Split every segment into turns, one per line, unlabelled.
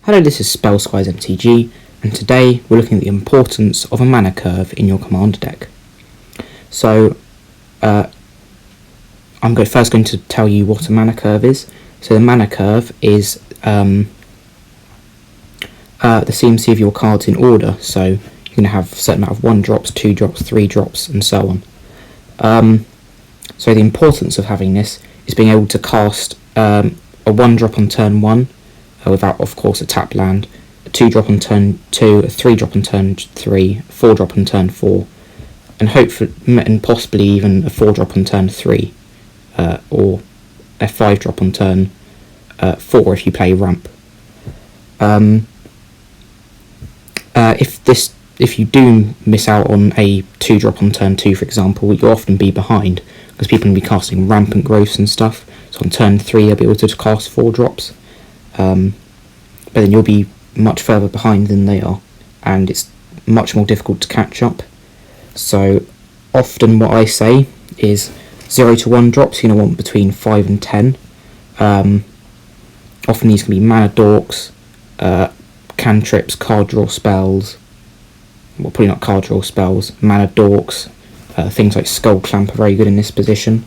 Hello, this is Spellsquire's MTG, and today we're looking at the importance of a mana curve in your commander deck. So, I'm first going to tell you what a mana curve is. So the mana curve is the CMC of your cards in order, so you're going to have a certain amount of 1 drops, 2 drops, 3 drops, and so on. So the importance of having this is being able to cast a 1 drop on turn 1, without, of course, a tap land, a 2 drop on turn 2, a 3 drop on turn 3, a 4 drop on turn 4, and hopefully, and possibly even a 4 drop on turn 3, or a 5 drop on turn 4 if you play ramp. If you do miss out on a 2 drop on turn 2, for example, you'll often be behind because people will be casting rampant growths and stuff. So on turn 3 they'll be able to cast 4 drops. But then you'll be much further behind than they are, and it's much more difficult to catch up. So often what I say is 0 to 1 drops you're going to want between 5 and 10. Often these can be mana dorks, cantrips, card draw spells, well, probably not card draw spells, mana dorks, things like Skull Clamp are very good in this position.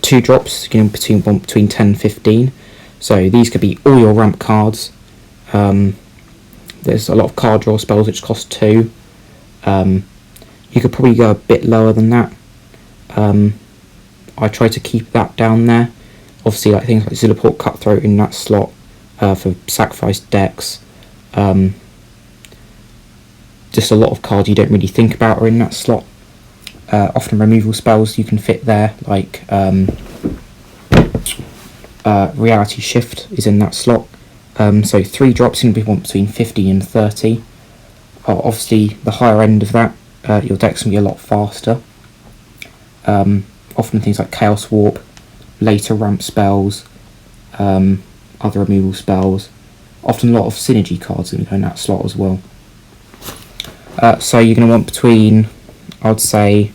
2 drops you can want between 10 and 15. So these could be all your ramp cards. There's a lot of card draw spells which cost 2. You could probably go a bit lower than that. I try to keep that down there. Obviously, like things like Zilliport Cutthroat in that slot for sacrifice decks. Just a lot of cards you don't really think about are in that slot. Often removal spells you can fit there, like Reality Shift is in that slot. So 3 drops you want between 50 and 30. Obviously, the higher end of that, your deck's going to be a lot faster. Often things like Chaos Warp, later ramp spells, other removal spells. Often a lot of synergy cards that go in that slot as well. So you're going to want between, I would say,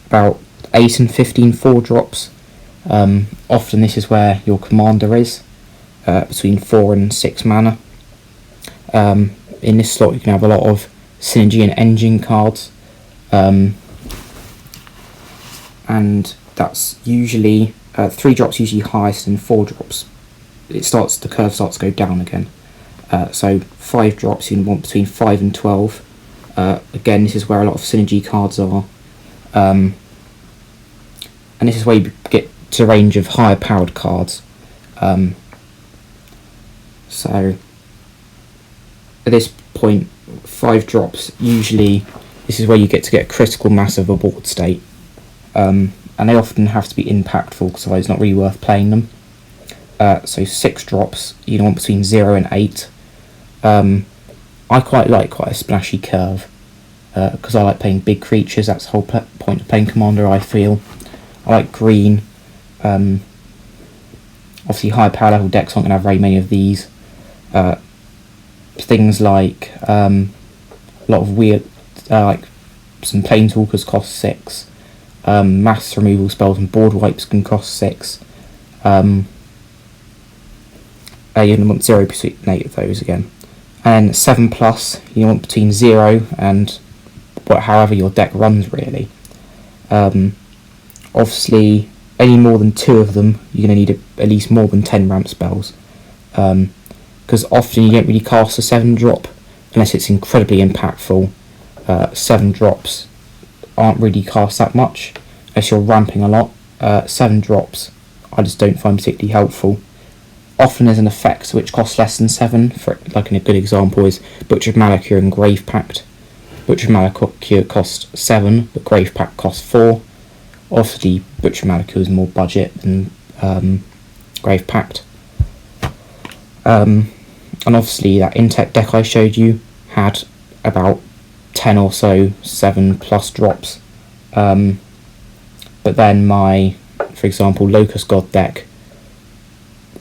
about 8 and 15 4 drops. Often this is where your commander is, between 4 and 6 mana. In this slot you can have a lot of synergy and engine cards, and that's usually 3 drops usually highest, and 4 drops the curve starts to go down again. So 5 drops you want between 5 and 12. Again, this is where a lot of synergy cards are, and this is where you get to a range of higher powered cards. So at this point, 5 drops usually, this is where you get a critical mass of a board state, and they often have to be impactful because otherwise it's not really worth playing them. So 6 drops you want between 0 and 8. I quite like quite a splashy curve because I like playing big creatures. That's the whole point of playing commander, I feel. I like green. Obviously high power level decks aren't going to have very many of these. Things like a lot of weird, like some Planeswalkers cost 6. Mass removal spells and board wipes can cost 6. You're going to want 0 between 8 of those again. And 7+, you want between 0 and however your deck runs, really. Obviously, any more than 2 of them, you're going to need at least more than 10 ramp spells. Because often you don't really cast a 7 drop unless it's incredibly impactful. 7 drops aren't really cast that much unless you're ramping a lot. 7 drops I just don't find particularly helpful. Often there's an effect which costs less than 7. For like, a good example is Butchered Malakir and Grave Pact. Butchered Malakir costs 7, but Grave Pact costs 4. Obviously, Butchered Malakir is more budget than Grave Pact. And obviously that Intech deck I showed you had about 10 or so 7+ drops. But then my, for example, Locust God deck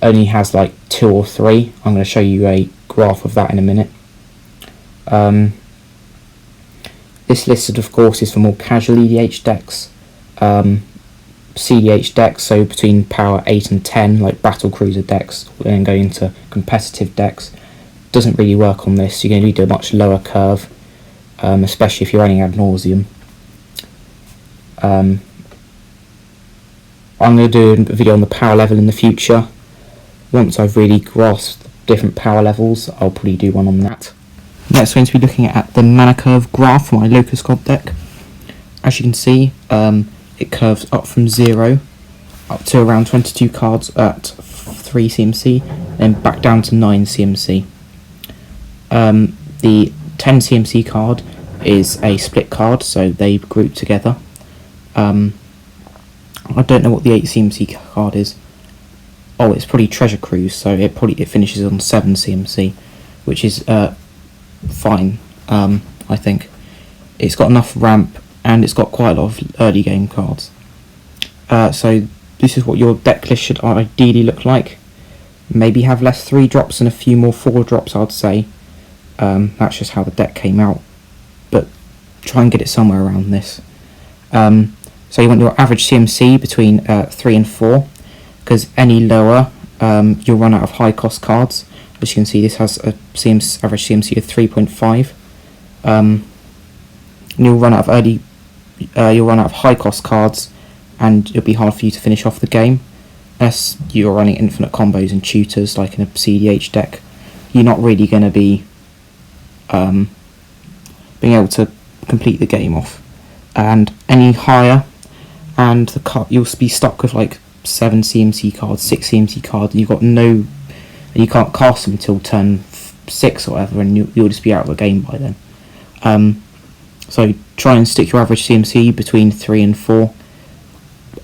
only has like 2 or 3. I'm going to show you a graph of that in a minute. This listed, of course, is for more casual EDH decks. CDH decks, so between power 8 and 10, like Battle Cruiser decks, and then going into competitive decks. doesn't really work on this. You're going to need a much lower curve, especially if you're running ad nauseum. I'm going to do a video on the power level in the future. Once I've really grasped different power levels, I'll probably do one on that. Next, we're going to be looking at the mana curve graph for my Locust God deck. As you can see, it curves up from 0 up to around 22 cards at 3 CMC, then back down to 9 CMC. The 10 CMC card is a split card, so they group together. I don't know what the 8 CMC card is. Oh, it's probably Treasure Cruise, so it finishes on 7 CMC, which is fine. I think it's got enough ramp, and it's got quite a lot of early game cards. So this is what your deck list should ideally look like. Maybe have less 3 drops and a few more 4 drops, I'd say. That's just how the deck came out, but try and get it somewhere around this. So you want your average CMC between 3 and 4, because any lower you'll run out of high cost cards. As you can see, this has a average CMC of 3.5. You'll run out of high cost cards, and it'll be hard for you to finish off the game. Unless you're running infinite combos and tutors like in a CDH deck, you're not really going to be being able to complete the game off. And any higher, and you'll be stuck with like 7 CMC cards, 6 CMC cards. You can't cast them until turn 6 or whatever, and you'll just be out of the game by then. So try and stick your average CMC between 3 and 4.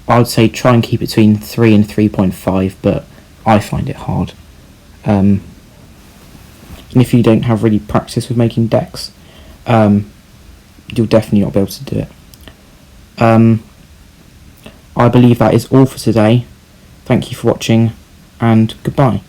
I would say try and keep it between 3 and 3.5, but I find it hard. And if you don't have really practice with making decks, you'll definitely not be able to do it. I believe that is all for today. Thank you for watching, and goodbye.